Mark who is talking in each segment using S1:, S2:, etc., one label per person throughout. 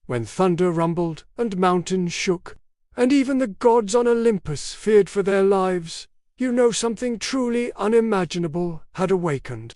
S1: when thunder rumbled and mountains shook, and even the gods on Olympus feared for their lives, you know something truly unimaginable had awakened.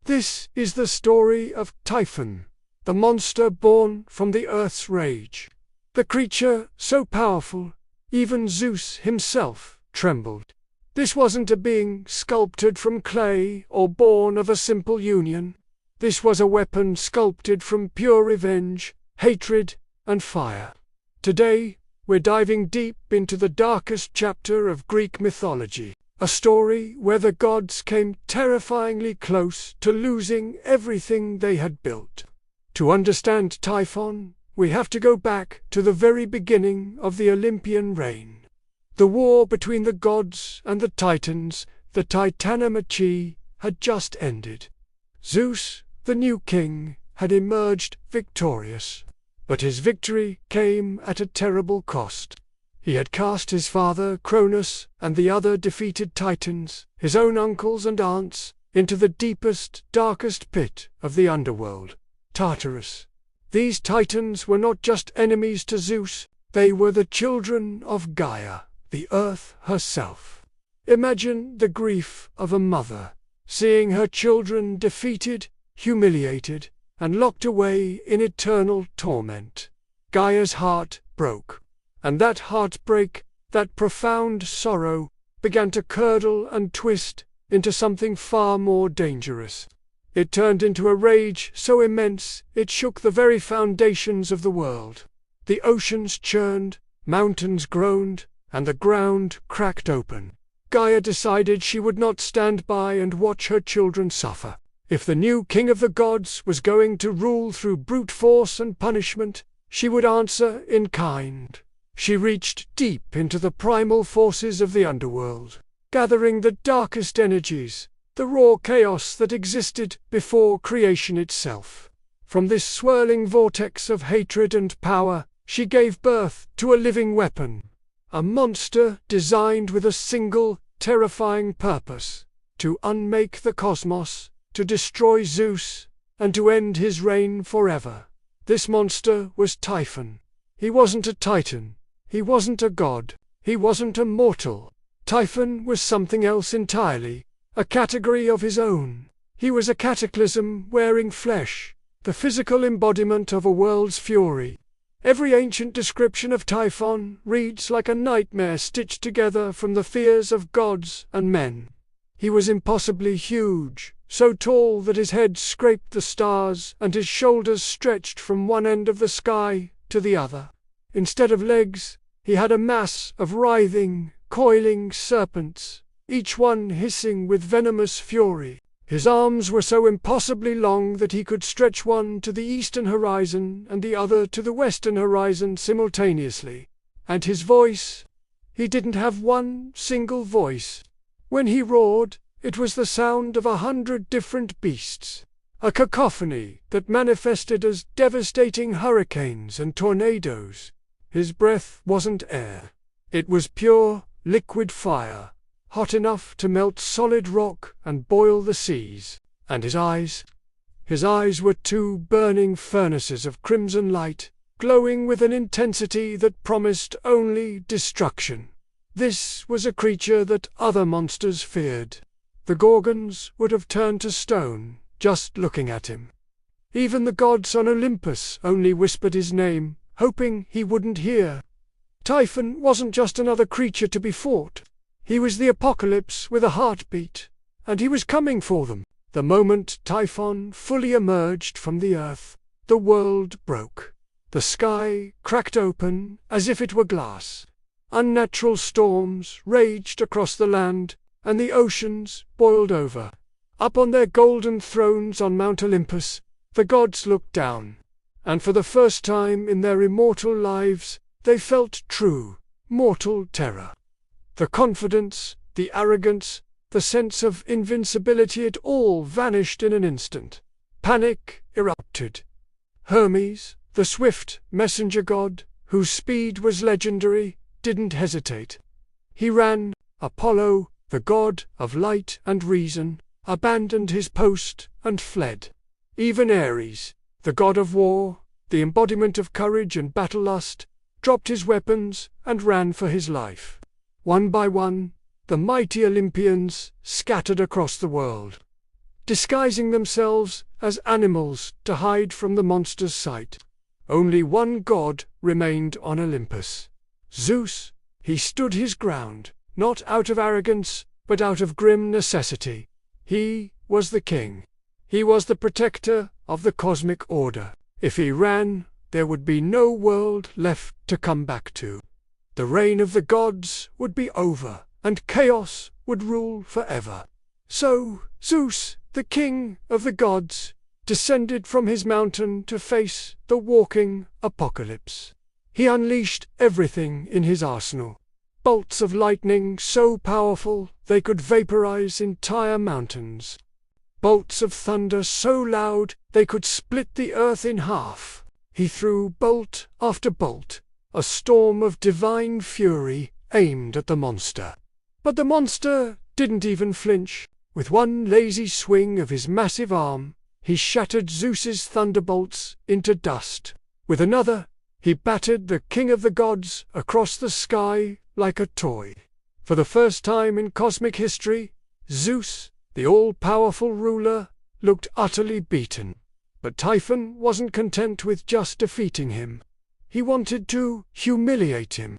S1: This is the story of Typhon, the monster born from the earth's rage. The creature so powerful, even Zeus himself trembled. This wasn't a being sculpted from clay or born of a simple union. This was a weapon sculpted from pure revenge, hatred, and fire. Today, we're diving deep into the darkest chapter of Greek mythology, a story where the gods came terrifyingly close to losing everything they had built. To understand Typhon, we have to go back to the very beginning of the Olympian reign. The war between the gods and the Titans, the Titanomachy, had just ended. Zeus, the new king, had emerged victorious. But his victory came at a terrible cost. He had cast his father Cronus and the other defeated Titans, his own uncles and aunts, into the deepest, darkest pit of the underworld, Tartarus. These Titans were not just enemies to Zeus, they were the children of Gaia, the earth herself. Imagine the grief of a mother, seeing her children defeated, humiliated, and locked away in eternal torment. Gaia's heart broke, and that heartbreak, that profound sorrow, began to curdle and twist into something far more dangerous. It turned into a rage so immense it shook the very foundations of the world. The oceans churned, mountains groaned, and the ground cracked open. Gaia decided she would not stand by and watch her children suffer. If the new king of the gods was going to rule through brute force and punishment, she would answer in kind. She reached deep into the primal forces of the underworld, gathering the darkest energies, the raw chaos that existed before creation itself. From this swirling vortex of hatred and power, she gave birth to a living weapon, a monster designed with a single, terrifying purpose: to unmake the cosmos, to destroy Zeus, and to end his reign forever. This monster was Typhon. He wasn't a titan. He wasn't a god. He wasn't a mortal. Typhon was something else entirely, a category of his own. He was a cataclysm wearing flesh, the physical embodiment of a world's fury. Every ancient description of Typhon reads like a nightmare stitched together from the fears of gods and men. He was impossibly huge, so tall that his head scraped the stars and his shoulders stretched from one end of the sky to the other. Instead of legs, he had a mass of writhing, coiling serpents, each one hissing with venomous fury. His arms were so impossibly long that he could stretch one to the eastern horizon and the other to the western horizon simultaneously. And his voice? He didn't have one single voice. When he roared, it was the sound of 100 different beasts, a cacophony that manifested as devastating hurricanes and tornadoes. His breath wasn't air. It was pure, liquid fire, hot enough to melt solid rock and boil the seas. And his eyes were two burning furnaces of crimson light, glowing with an intensity that promised only destruction. This was a creature that other monsters feared. The Gorgons would have turned to stone just looking at him. Even the gods on Olympus only whispered his name, hoping he wouldn't hear. Typhon wasn't just another creature to be fought. He was the apocalypse with a heartbeat, and he was coming for them. The moment Typhon fully emerged from the earth, the world broke. The sky cracked open as if it were glass. Unnatural storms raged across the land, and the oceans boiled over. Up on their golden thrones on Mount Olympus, the gods looked down, and for the first time in their immortal lives, they felt true, mortal terror. The confidence, the arrogance, the sense of invincibility, it all vanished in an instant. Panic erupted. Hermes, the swift messenger god, whose speed was legendary, didn't hesitate. He ran. Apollo, the god of light and reason, abandoned his post and fled. Even Ares, the god of war, the embodiment of courage and battle lust, dropped his weapons and ran for his life. One by one, the mighty Olympians scattered across the world, disguising themselves as animals to hide from the monster's sight. Only one god remained on Olympus. Zeus. He stood his ground, not out of arrogance, but out of grim necessity. He was the king. He was the protector of the cosmic order. If he ran, there would be no world left to come back to. The reign of the gods would be over, and chaos would rule forever. So Zeus, the king of the gods, descended from his mountain to face the walking apocalypse. He unleashed everything in his arsenal. Bolts of lightning so powerful they could vaporize entire mountains. Bolts of thunder so loud they could split the earth in half. He threw bolt after bolt, a storm of divine fury aimed at the monster. But the monster didn't even flinch. With one lazy swing of his massive arm, he shattered Zeus's thunderbolts into dust. With another, he battered the king of the gods across the sky like a toy. For the first time in cosmic history, Zeus, the all-powerful ruler, looked utterly beaten. But Typhon wasn't content with just defeating him. He wanted to humiliate him.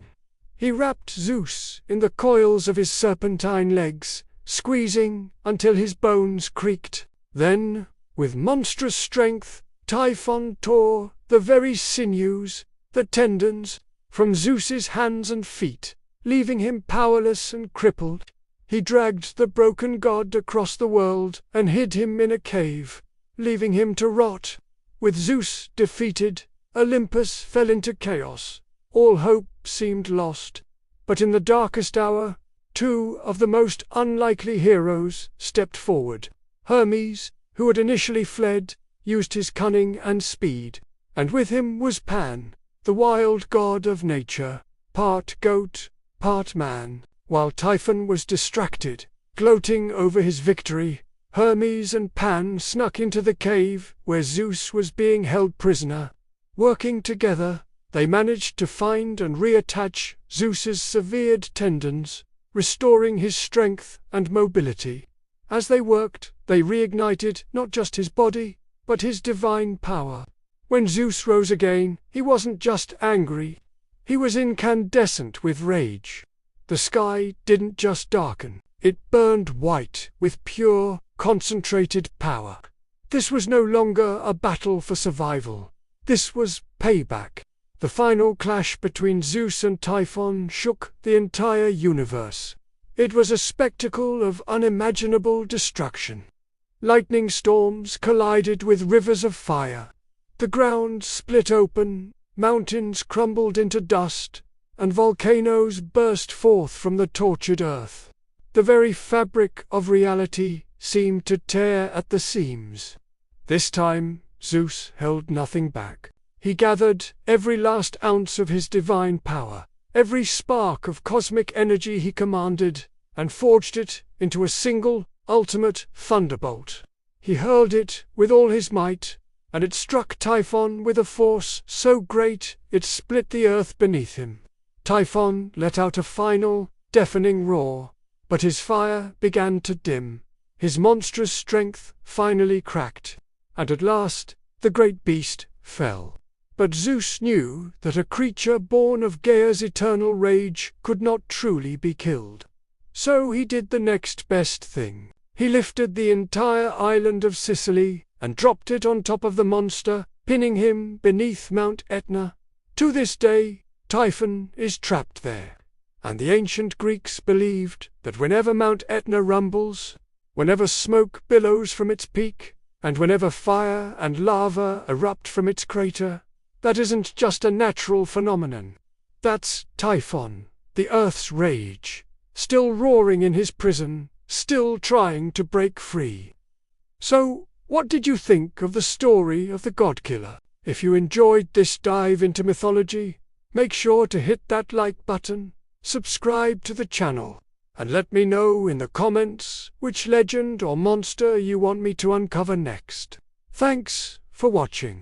S1: He wrapped Zeus in the coils of his serpentine legs, squeezing until his bones creaked. Then, with monstrous strength, Typhon tore the very sinews, the tendons, from Zeus's hands and feet, leaving him powerless and crippled. He dragged the broken god across the world and hid him in a cave, leaving him to rot. With Zeus defeated, Olympus fell into chaos. All hope seemed lost. But in the darkest hour, two of the most unlikely heroes stepped forward. Hermes, who had initially fled, used his cunning and speed. And with him was Pan, the wild god of nature, part goat, part man. While Typhon was distracted, gloating over his victory, Hermes and Pan snuck into the cave where Zeus was being held prisoner. Working together, they managed to find and reattach Zeus's severed tendons, restoring his strength and mobility. As they worked, they reignited not just his body, but his divine power. When Zeus rose again, he wasn't just angry. He was incandescent with rage. The sky didn't just darken. It burned white with pure, concentrated power. This was no longer a battle for survival. This was payback. The final clash between Zeus and Typhon shook the entire universe. It was a spectacle of unimaginable destruction. Lightning storms collided with rivers of fire. The ground split open, mountains crumbled into dust, and volcanoes burst forth from the tortured earth. The very fabric of reality seemed to tear at the seams. This time, Zeus held nothing back. He gathered every last ounce of his divine power, every spark of cosmic energy he commanded, and forged it into a single, ultimate thunderbolt. He hurled it with all his might, and it struck Typhon with a force so great it split the earth beneath him. Typhon let out a final, deafening roar, but his fire began to dim. His monstrous strength finally cracked, and at last the great beast fell. But Zeus knew that a creature born of Gaia's eternal rage could not truly be killed. So he did the next best thing. He lifted the entire island of Sicily and dropped it on top of the monster, pinning him beneath Mount Etna. To this day, Typhon is trapped there. And the ancient Greeks believed that whenever Mount Etna rumbles, whenever smoke billows from its peak, and whenever fire and lava erupt from its crater, that isn't just a natural phenomenon. That's Typhon, the Earth's rage, still roaring in his prison, still trying to break free. So, what did you think of the story of the God Killer? If you enjoyed this dive into mythology, make sure to hit that like button, subscribe to the channel, and let me know in the comments which legend or monster you want me to uncover next. Thanks for watching.